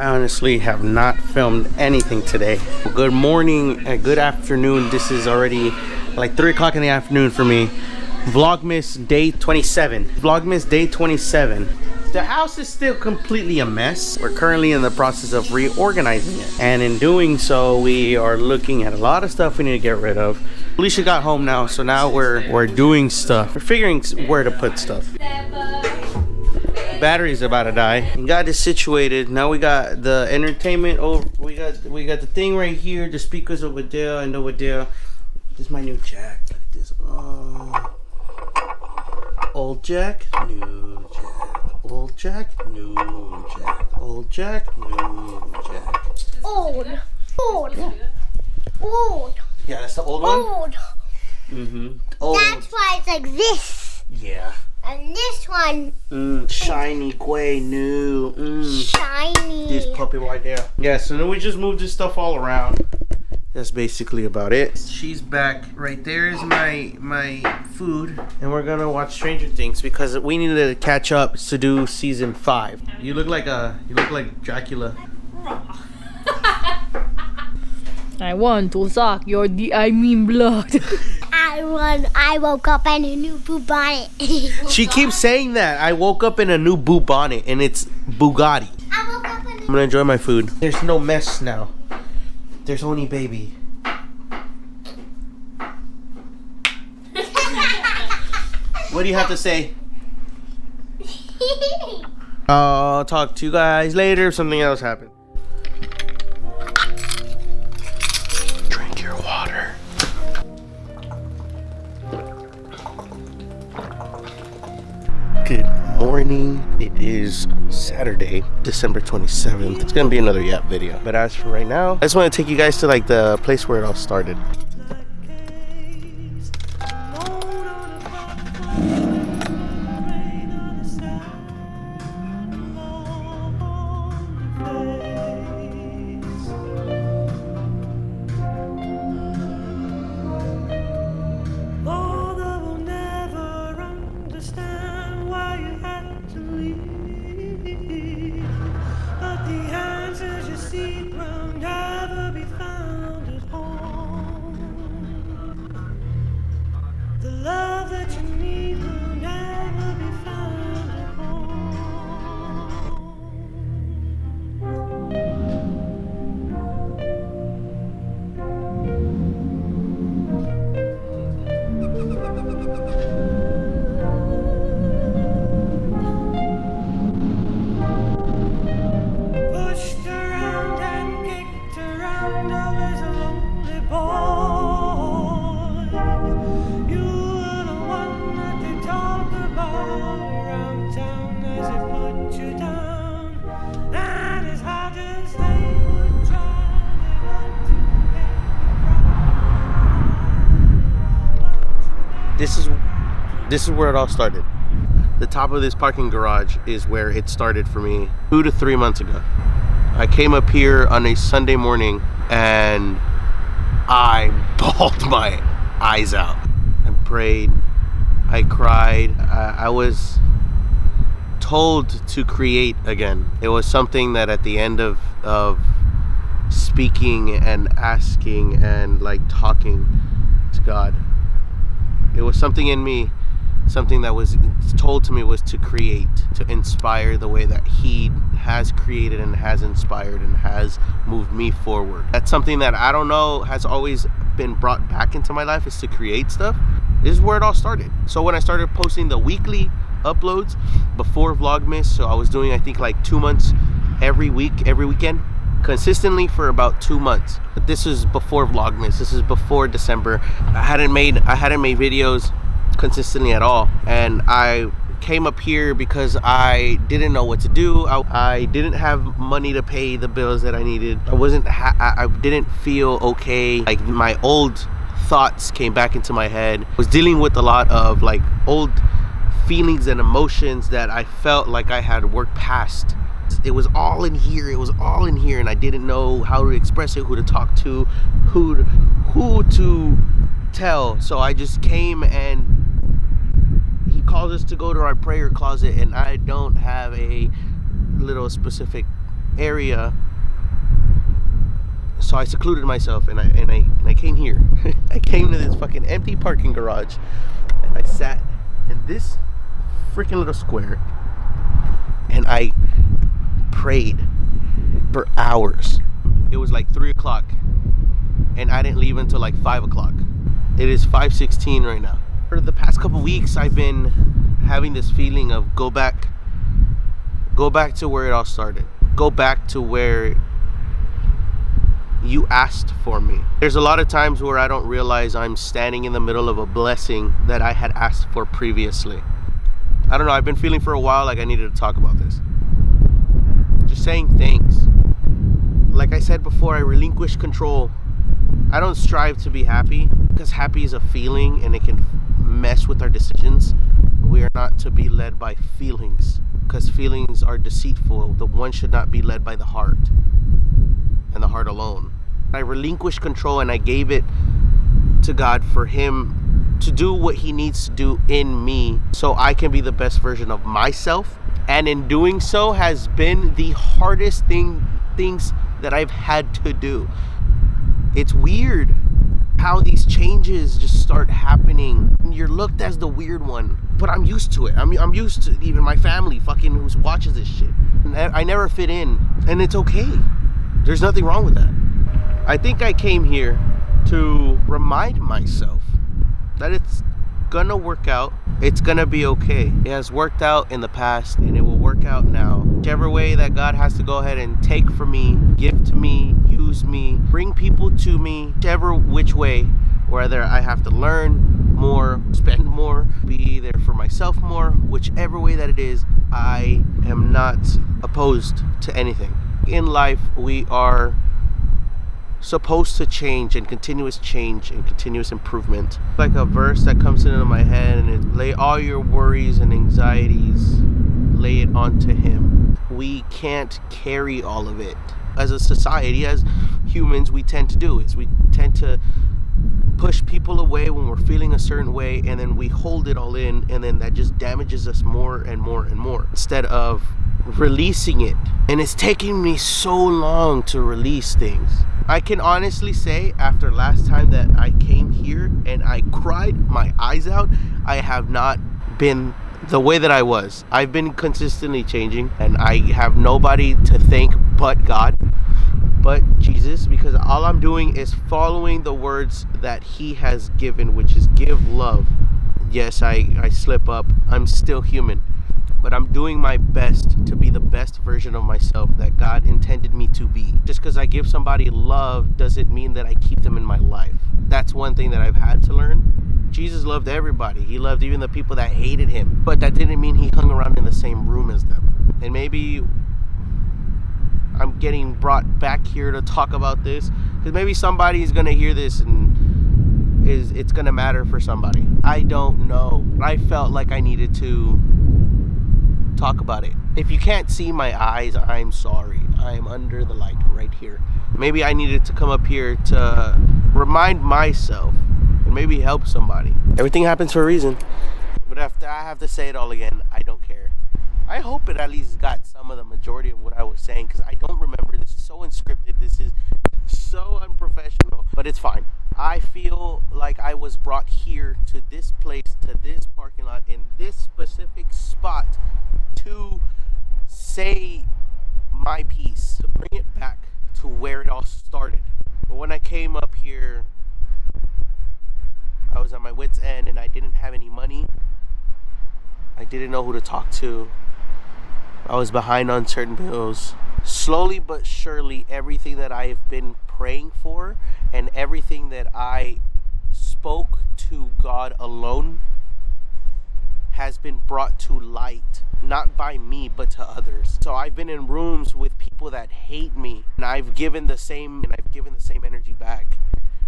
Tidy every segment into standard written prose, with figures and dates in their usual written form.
I honestly have not filmed anything today. Good morning, good afternoon. This is already like 3 o'clock in the afternoon for me. Vlogmas day 27. Vlogmas day 27. The house is still completely a mess. We're currently in the process of reorganizing it. And in doing so, we are looking at a lot of stuff we need to get rid of. Alicia got home now, so now we're doing stuff. We're figuring where to put stuff. Battery's about to die. We got this situated. Now we got the entertainment over. We got the thing right here. The speakers over there and over there. This is my new jack. Look at this. Oh. Old jack, new jack. Old jack, new jack. Old jack, new jack. Old. Yeah. Old. Yeah, that's the old one? Old. Old. That's why it's like this. Yeah. And this one. Shiny, gray, new. Shiny. This puppy right there. Yeah, so then we just moved this stuff all around. That's basically about it. She's back. Right there is my food, and we're gonna watch Stranger Things because we needed to catch up to do season 5. You look like Dracula. I want to suck your blood. I woke up in a new boo bonnet. She keeps saying that. I woke up in a new boo bonnet, and it's Bugatti. I woke up in I'm gonna enjoy my food. There's no mess now. There's only baby. What do you have to say? I'll talk to you guys later if something else happens. Drink your water. Good morning. It is Saturday, December 27th. It's gonna be another Yap video. But as for right now, I just want to take you guys to like the place where it all started. This is where it all started. The top of this parking garage is where it started for me 2 to 3 months ago. I came up here on a Sunday morning and I bawled my eyes out. I prayed, I cried. I was told to create again. It was something that at the end of speaking and asking and like talking to God, it was something in me, something that was told to me was to create, to inspire the way that He has created and has inspired and has moved me forward. That's something that I don't know has always been brought back into my life, is to create stuff. This is where it all started. So when I started posting the weekly uploads before Vlogmas, so I was doing I think like 2 months every week, every weekend, consistently for about 2 months. But this is before Vlogmas. This is before December. I hadn't made videos consistently at all, and I came up here because I didn't know what to do. I didn't have money to pay the bills that I needed. I didn't feel okay. Like my old thoughts came back into my head. I was dealing with a lot of like old feelings and emotions that I felt like I had worked past. It was all in here. It was all in here, and I didn't know how to express it, who to talk to, who to tell. So I just came, and He calls us to go to our prayer closet, and I don't have a little specific area. So I secluded myself and I came here. I came to this fucking empty parking garage and I sat in this freaking little square and I prayed for hours. It was like 3 o'clock and I didn't leave until like 5 o'clock. It is 5:16 right now. For the past couple weeks I've been having this feeling of go back to where it all started. Go back to where you asked for me. There's a lot of times where I don't realize I'm standing in the middle of a blessing that I had asked for previously. I don't know, I've been feeling for a while like I needed to talk about this. Just saying thanks. Like I said before, I relinquish control. I don't strive to be happy because happy is a feeling and it can mess with our decisions. We are not to be led by feelings because feelings are deceitful. The one should not be led by the heart and the heart alone. I relinquished control and I gave it to God for Him to do what He needs to do in me so I can be the best version of myself. And in doing so has been the hardest things that I've had to do. It's weird how these changes just start happening. You're looked as the weird one, but I'm used to it. I'm used to even my family fucking who watches this shit. I never fit in, and it's okay. There's nothing wrong with that. I think I came here to remind myself that it's gonna work out. It's gonna be okay. It has worked out in the past and it will work out now. Whichever way that God has to go ahead and take from me, give to me, use me, bring people to me, whichever which way, whether I have to learn more, spend more, be there for myself more, whichever way that it is, I am not opposed to anything. In life, we are supposed to change and continuous improvement. Like a verse that comes into my head and it lay all your worries and anxieties, lay it onto Him. We can't carry all of it. As a society, as humans, we tend to do is we tend to push people away when we're feeling a certain way, and then we hold it all in, and then that just damages us more and more and more instead of releasing it. And it's taking me so long to release things. I can honestly say after last time that I came here and I cried my eyes out, I have not been the way that I was. I've been consistently changing and I have nobody to thank but God, but Jesus, because all I'm doing is following the words that He has given, which is give love. Yes, I slip up. I'm still human. But I'm doing my best to be the best version of myself that God intended me to be. Just because I give somebody love doesn't mean that I keep them in my life. That's one thing that I've had to learn. Jesus loved everybody. He loved even the people that hated Him. But that didn't mean He hung around in the same room as them. And maybe I'm getting brought back here to talk about this because maybe somebody is going to hear this and it's going to matter for somebody. I don't know. I felt like I needed to talk about it. If you can't see my eyes, I'm sorry. I'm under the light right here. Maybe I needed to come up here to remind myself and maybe help somebody. Everything happens for a reason. But after I have to say it all again, I don't care. I hope it at least got some of the majority of what I was saying because I don't remember. This is so unscripted. This is so unprofessional, but it's fine. I feel like I was brought here to this place, to this parking lot, in this specific spot to say my piece, to bring it back to where it all started. But when I came up here, I was at my wit's end and I didn't have any money. I didn't know who to talk to. I was behind on certain bills. Slowly but surely, everything that I've been praying for and everything that I spoke to God alone has been brought to light, not by me, but to others. So I've been in rooms with people that hate me, and I've given the same energy back.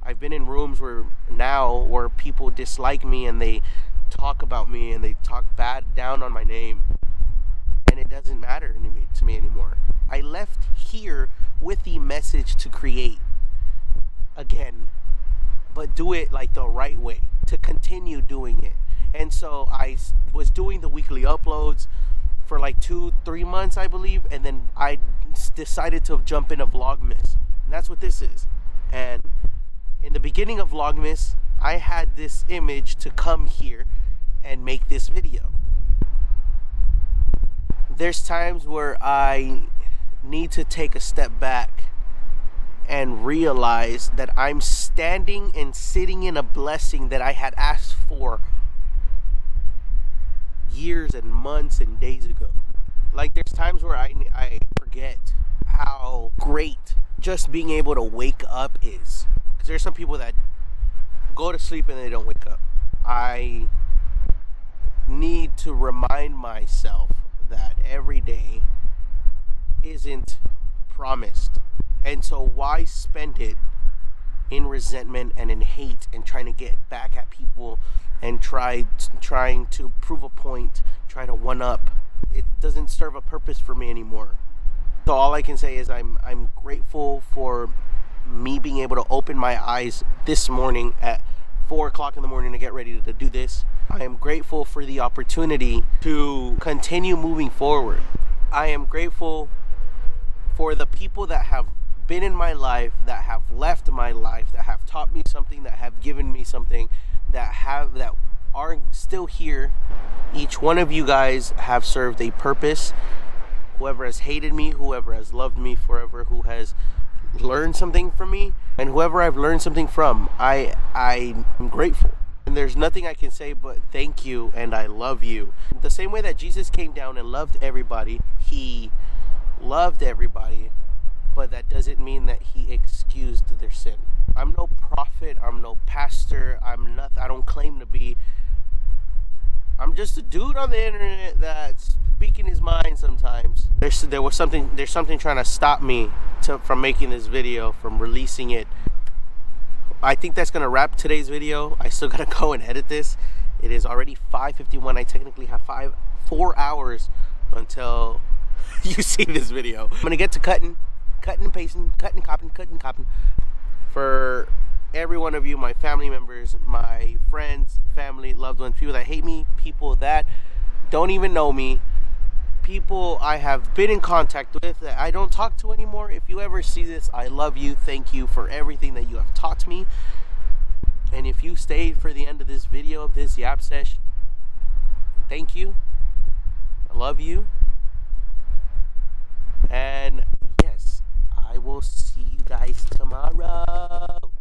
I've been in rooms where people dislike me and they talk about me and they talk bad down on my name, and it doesn't matter to me anymore. I left here with the message to create again, but do it like the right way, to continue doing it. And so I was doing the weekly uploads. for like 2-3 months, I believe, and then I decided to jump into Vlogmas, and that's what this is. And in the beginning of Vlogmas, I had this image to come here and make this video. There's times where I need to take a step back and realize that I'm standing and sitting in a blessing that I had asked for years and months and days ago. Like, there's times where I forget how great just being able to wake up is. Because there's some people that go to sleep and they don't wake up. I need to remind myself that every day isn't promised. And so why spend it in resentment and in hate and trying to get back at people and trying to prove a point, try to one up? It doesn't serve a purpose for me anymore. So all I can say is I'm grateful for me being able to open my eyes this morning at 4 o'clock in the morning to get ready to do this. I am grateful for the opportunity to continue moving forward. I am grateful for the people that have been in my life, that have left my life, that have taught me something, that have given me something, that are still here. Each one of you guys have served a purpose. Whoever has hated me, whoever has loved me forever, who has learned something from me, and whoever I've learned something from, I'm grateful. And there's nothing I can say but thank you and I love you. The same way that Jesus came down and loved everybody, he loved everybody, but that doesn't mean that he excused their sin. I'm no prophet, I'm no pastor, I'm nothing. I don't claim to be. I'm just a dude on the internet that's speaking his mind sometimes. There's something trying to stop me from making this video, from releasing it. I think that's gonna wrap today's video. I still gotta go and edit this. It is already 5:51. I technically have 4 hours until you see this video. I'm gonna get to cutting and pasting, cutting, copying. For every one of you, my family members, my friends, family, loved ones, people that hate me, people that don't even know me, people I have been in contact with that I don't talk to anymore. If you ever see this, I love you. Thank you for everything that you have taught me. And if you stayed for the end of this video, of this yap sesh, thank you. I love you. And yes, I will see you guys tomorrow.